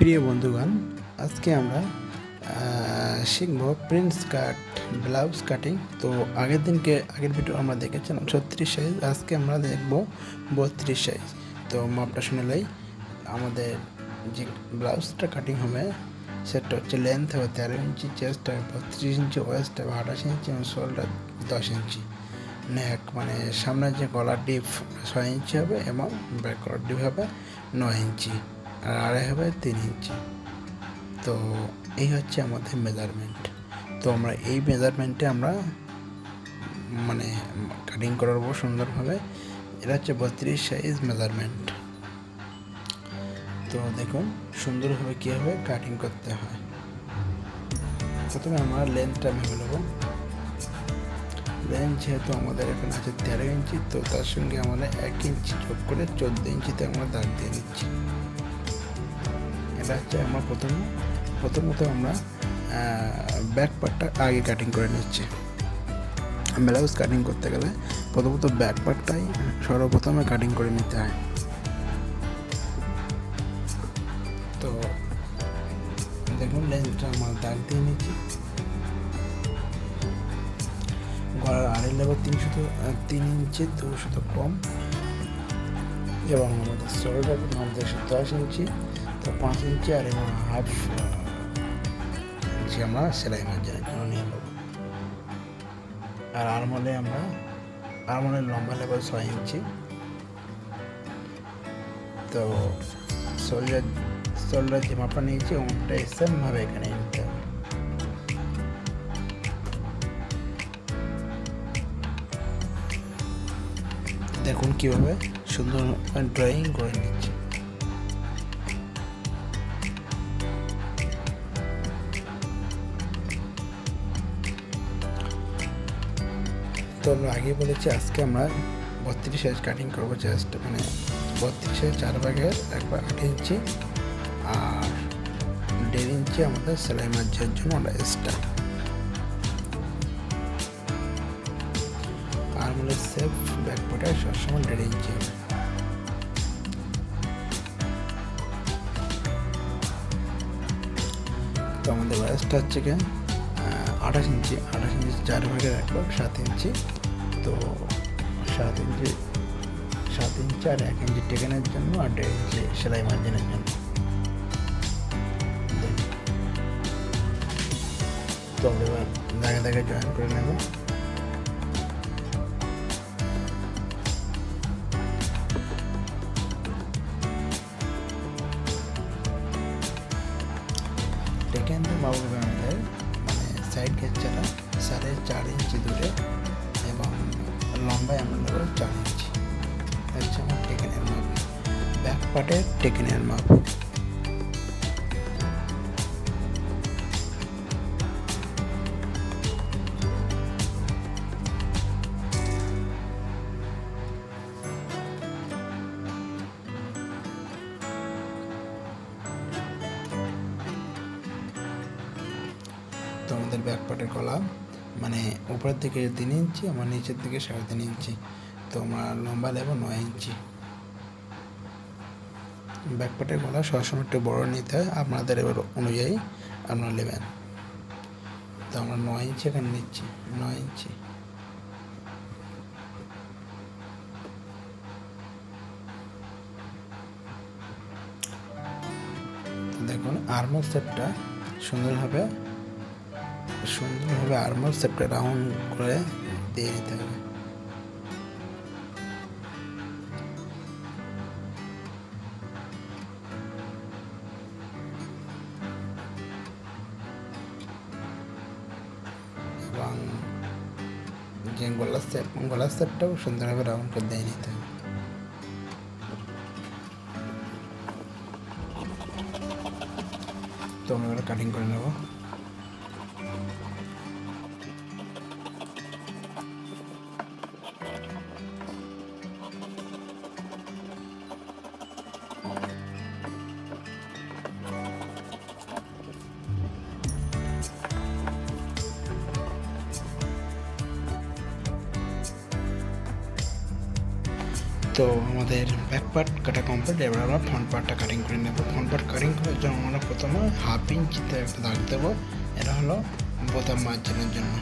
প্রিয় বন্ধুগণ, আজকে আমরা শিখব প্রিন্ট কাট ব্লাউজ কাটিং। তো আগের ভিডিও আমরা দেখেছিলাম 36 সাইজ, আজকে আমরা দেখব 32 সাইজ। তো মাপটা শুনলেই আমাদের যে ব্লাউজটা কাটিং হবে সেটা হচ্ছে লেন্থ হবে 13 ইঞ্চি, চেস্ট হবে 32 ইঞ্চি, ওয়েস্ট হবে 28 ইঞ্চি এবং শোল্ডার 10 ইঞ্চি। নেক মানে সামনের যে গলার ডিপ 6 ইঞ্চি হবে এবং ব্যাক গলার ডিপ হবে 9 ইঞ্চি আর আড়াই হবে 3 ইঞ্চি। তো এই হচ্ছে আমাদের মেজারমেন্ট। তো আমরা এই মেজারমেন্টে আমরা মানে কাটিং করবো সুন্দরভাবে। এটা হচ্ছে 32 সাইজ মেজারমেন্ট। তো দেখুন সুন্দরভাবে কীভাবে কাটিং করতে হয়। প্রথমে আমরা লেন্থটা ভেবে নেব। লেন্থ যেহেতু আমাদের এখানে আছে 13 ইঞ্চি, তো তার সঙ্গে আমরা 1 ইঞ্চি যোগ করে 14 ইঞ্চিতে আমরা দাগ দিয়ে নিচ্ছি। এটা হচ্ছে আমরা প্রথমত আমরা ব্যাক পার্টটা আগে কাটিং করে নিচ্ছি। ব্লাউজ কাটিং করতে গেলে প্রথমত ব্যাক পার্টটাই সর্বপ্রথমে কাটিং করে নিতে হয়। তো দেখুন লেন্থটা আমরা দাগ দিয়ে নিচ্ছি। গলার আড়াই লেবার 3 ইঞ্চি 2 কম এবং আমাদের শোল্ডার আমাদের 10 ইঞ্চি, তো 5 ইঞ্চি আর এবং হাফ ইঞ্চি আমরা সেলাই মার্জিনের জন্য নিয়ে নেব। আর আরমোলের লম্বা লেবার 6 ইঞ্চি। তো শোল্ডার যে মাপটা নিয়েছি ওটা সেমভাবে এখানে নিতে হবে। দেখুন কীভাবে সুন্দর ড্রয়িং করে নিচ্ছি। তো আমরা আগে বলেছি আজকে আমরা 32 সাইজ কাটিং করবো। জাস্ট মানে 32 সাইজ 4 ভাগের 1/8 ইঞ্চি আর 1.5 ইঞ্চি আমাদের সেলাই মার্জিনের জন্য আমরা এক্সট্রা। আর আমাদের সেফ ব্যাক পার্টে সবসময় 1.5 ইঞ্চি হবে। তো আমাদের ওয়েস্টটা হচ্ছে কি 28 ইঞ্চি 4 ভাগের 1/8 7 ইঞ্চি। তো 7 ইঞ্চি আর 1 ইঞ্চি টেকেনের জন্য আর 1.5 ইঞ্চি সেলাই মার্জিনের জন্য। তো আমরা এবার দাগে জয়েন করে নেব। টেকেন মাপ হবে আমাদের মানে সাইড গেজটা 4.5 ইঞ্চি দূরে এবং লম্বায় আমরা নেব 4 ইঞ্চি। হচ্ছে আমার টেকেনের মাপ, ব্যাক পার্টের টেকেনের মাপ। তো আমাদের ব্যাক পার্টের গলা মানে উপরের দিকে 3 ইঞ্চি, আমার নিচের দিকে 3.5 ইঞ্চি। তো আমরা লম্বা নেব 9 ইঞ্চি। ব্যাক পার্টের গলা সবসময় একটু বড় নিতে হয়, আপনাদের এবার অনুযায়ী আপনারা নেবেন। তো আমরা 9 ইঞ্চি এখানে নিচ্ছি, 9 ইঞ্চি। দেখুন আর্মোল শেপটা সুন্দরভাবে আর্মোল শেপটা রাউন্ড করে দিয়ে দিতে হবে। এবং যে গলার শেপটাও সুন্দরভাবে রাউন্ড করে দিয়ে নিতে হবে। তো আমরা এবার কাটিং করে নেব। তো আমাদের ব্যাক পার্ট কাটা কমপ্লিট। এবার আমরা ফ্রন্ট পার্টটা কাটিং করে নেব। ফ্রন্ট পার্ট কাটিং করার জন্য আমরা প্রথমে 1/2 ইঞ্চিতে একটা দাগ দেবো। এটা হলো বোতাম মার্জিনের জন্য,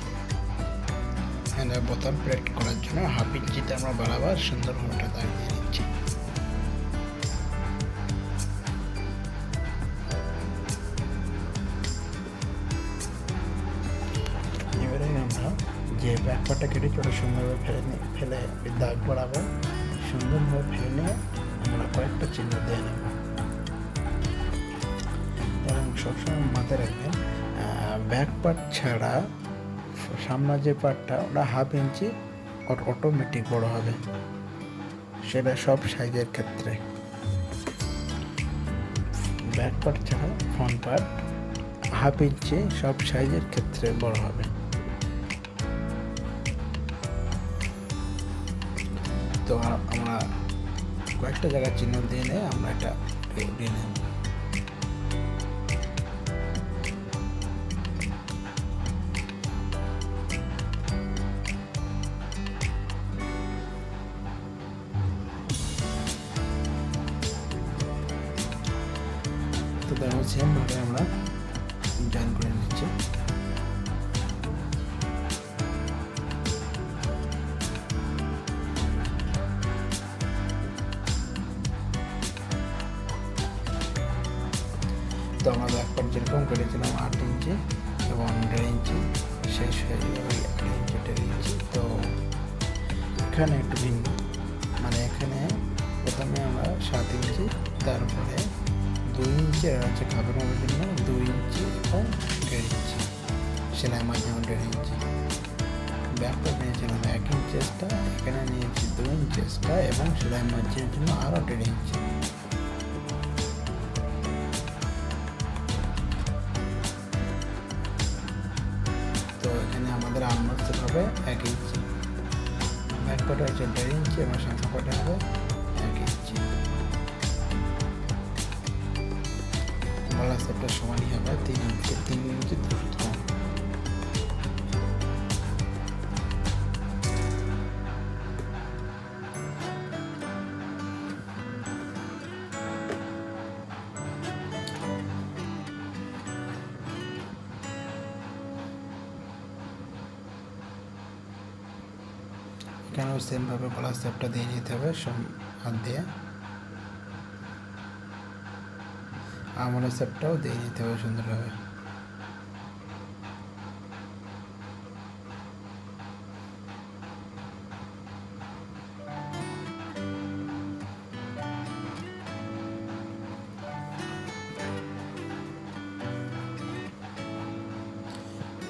এটা বোতাম প্লেট করার জন্য 1/2 ইঞ্চিতে আমরা বরাবর সুন্দরভাবে একটা দাগ দিয়ে নিচ্ছি। এবারে আমরা যে ব্যাক পার্টটা কেটেছি ওটা সুন্দরভাবে ফেলে দাগ বরাবর সুন্দরভাবে ফেলে নিয়ে আমরা কয়েকটা চিহ্ন দিয়ে নেব। এবং সবসময় মাথায় রাখবেন ব্যাক পার্ট ছাড়া সামনের যে পার্টটা ওটা 1/2 ইঞ্চি অটোমেটিক বড় হবে, সেটা সব সাইজের ক্ষেত্রে। ব্যাক পার্ট ছাড়া ফ্রন্ট পার্ট 1/2 ইঞ্চি সব সাইজের ক্ষেত্রে বড় হবে। তো আমরা কয়েকটা জায়গায় চিহ্ন দিয়ে নিয়ে আমরা এটা দিয়ে নেব। তো দেখো সেমভাবে আমরা জয়েন করে নিচ্ছি। তো আমরা ব্যাক পার্ট যেরকম করেছিলাম 8 ইঞ্চি এবং 1.5 ইঞ্চি, শেষ হয়ে যাবে 8 ইঞ্চি 1.5 ইঞ্চি। তো এখানে একটু ভিন্ন, মানে এখানে প্রথমে আমরা 7 ইঞ্চি, তারপরে 2 ইঞ্চি আর হচ্ছে খাবারের জন্য 2 ইঞ্চি এবং 1.5 ইঞ্চি, সেলাই মাধ্যমে 1.5 ইঞ্চি। ব্যাক পার্ট নিয়েছিলাম 1 ইঞ্চি এক্সট্রা, এখানে নিয়েছি 2 ইঞ্চি এক্সট্রা এবং সেলাই মাধ্যমের জন্য আরও 1.5 ইঞ্চি। তো এখানে আমাদের আর্মমার্কস হবে 1 ইঞ্চি, ব্যাক পার্ট হচ্ছে 1.5 ইঞ্চি এবং সামনে পার্ট হবে 1 ইঞ্চি। গলা সেপটা সমানই হবে 3 ইঞ্চি 2 কম। এখানেও সেমভাবে গলার শেপটা দিয়ে নিতে হবে হাত দিয়ে, আমলের শেপটাও দিয়ে নিতে হবে সুন্দরভাবে।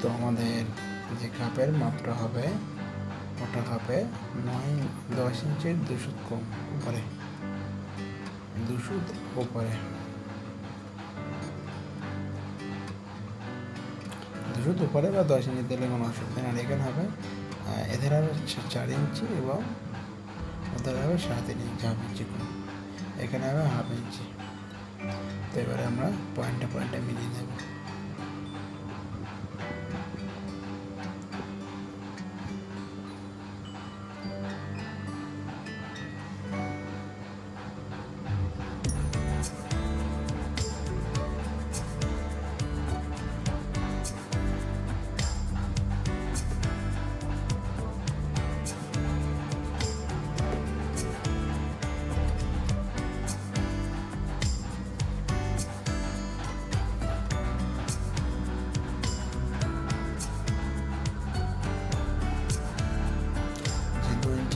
তো আমাদের যে কাপের মাপটা হবে ওটা হবে 10 ইঞ্চির 2 কম উপরে, 2 উপরে 2 উপরে বা 10 ইঞ্চি দিলে কোনো অসুবিধা নেই। এখানে হবে এদের হবে 4 ইঞ্চি এবং ওদের হবে 7.5 ইঞ্চি, 1/2 ইঞ্চি কম। এখানে হবে 1/2 ইঞ্চি। তো এবারে আমরা পয়েন্টে মিলিয়ে নেব।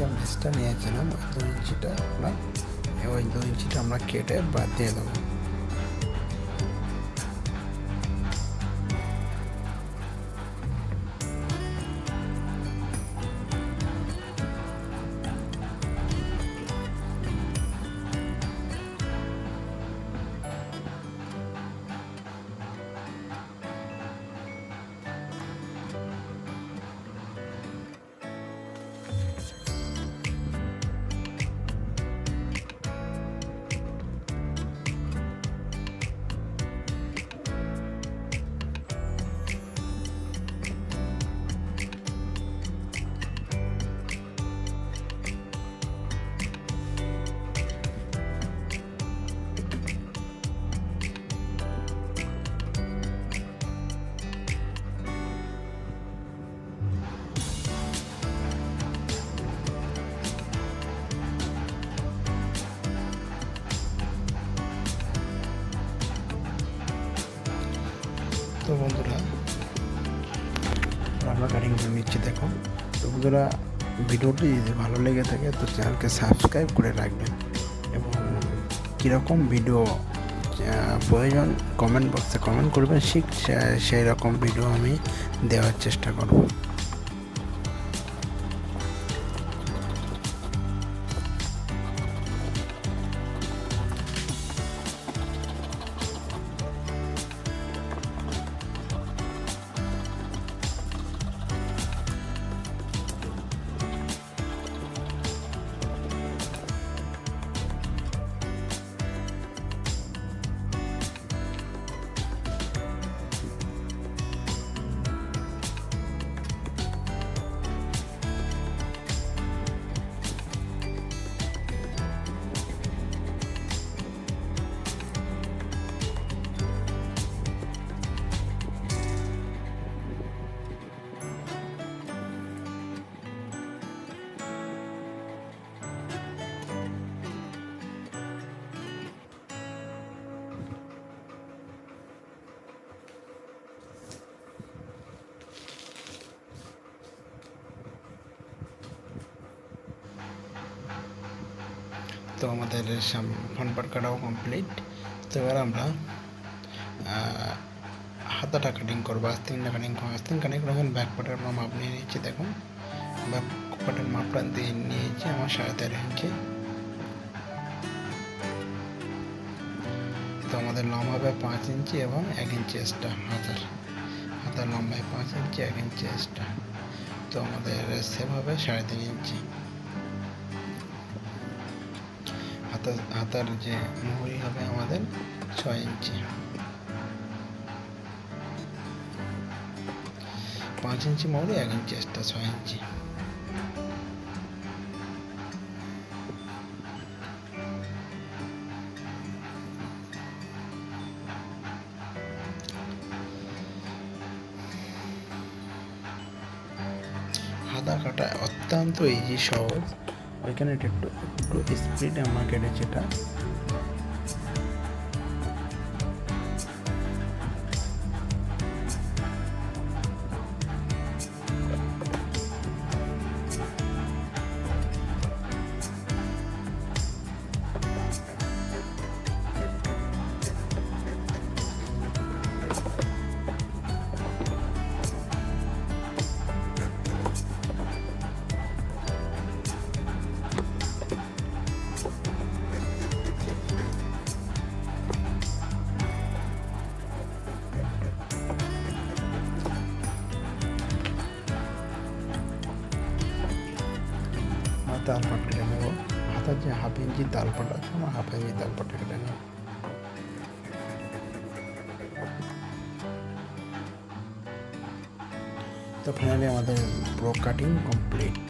আমরা এক্সট্রা নিয়েছিলাম 2 ইঞ্চিটা ওই 2 ইঞ্চিটা আমরা কেটে বাদ দিয়ে দেবো। বন্ধুরা আমরা কাটিং করে নিচ্ছি। দেখো তো বন্ধুরা, ভিডিওটি যদি ভালো লেগে থাকে তো চ্যানেলকে সাবস্ক্রাইব করে রাখবেন এবং কীরকম ভিডিও প্রয়োজন কমেন্ট বক্সে কমেন্ট করবেন, সেই রকম ভিডিও আমি দেওয়ার চেষ্টা করব। তো আমাদের ফ্রন্ট পার্ট কাটাও কমপ্লিট। তো এবার আমরা হাতাটা কাটিং করবো, আস্তিনটা কাটিং করবো। আস্তিন কাটিং করে এখন ব্যাক পার্টের আমরা মাপ নিয়ে নিচ্ছি। দেখুন ব্যাক পার্টের মাপটা দিয়ে নিয়েছি আমার 13.5 ইঞ্চি। তো আমাদের লম্বা হবে 5 ইঞ্চি এবং 1 ইঞ্চি এক্সট্রা। হাতার লম্বায় 5 ইঞ্চি 1 ইঞ্চি এক্সট্রা। তো আমাদের সেভ হবে 3.5 ইঞ্চি। হাতার যে মুহুরি হবে আমাদের 6 ইঞ্চি। 5 ইঞ্চি মুহুরি 1 ইঞ্চি এক্সট্রা 6 ইঞ্চি। হাতা কাটা অত্যন্ত ইজি, সহজ। ওইখানে একটু স্পিড আমরা কেটেছি এটা। তালপাট কেটে নেব। হাতার যে 1/2 ইঞ্চি তালপাট আছে আমার 1/2 ইঞ্চি তালপাট কেটে নেব। তো ফাইনালি আমাদের প্রো কাটিং কমপ্লিট।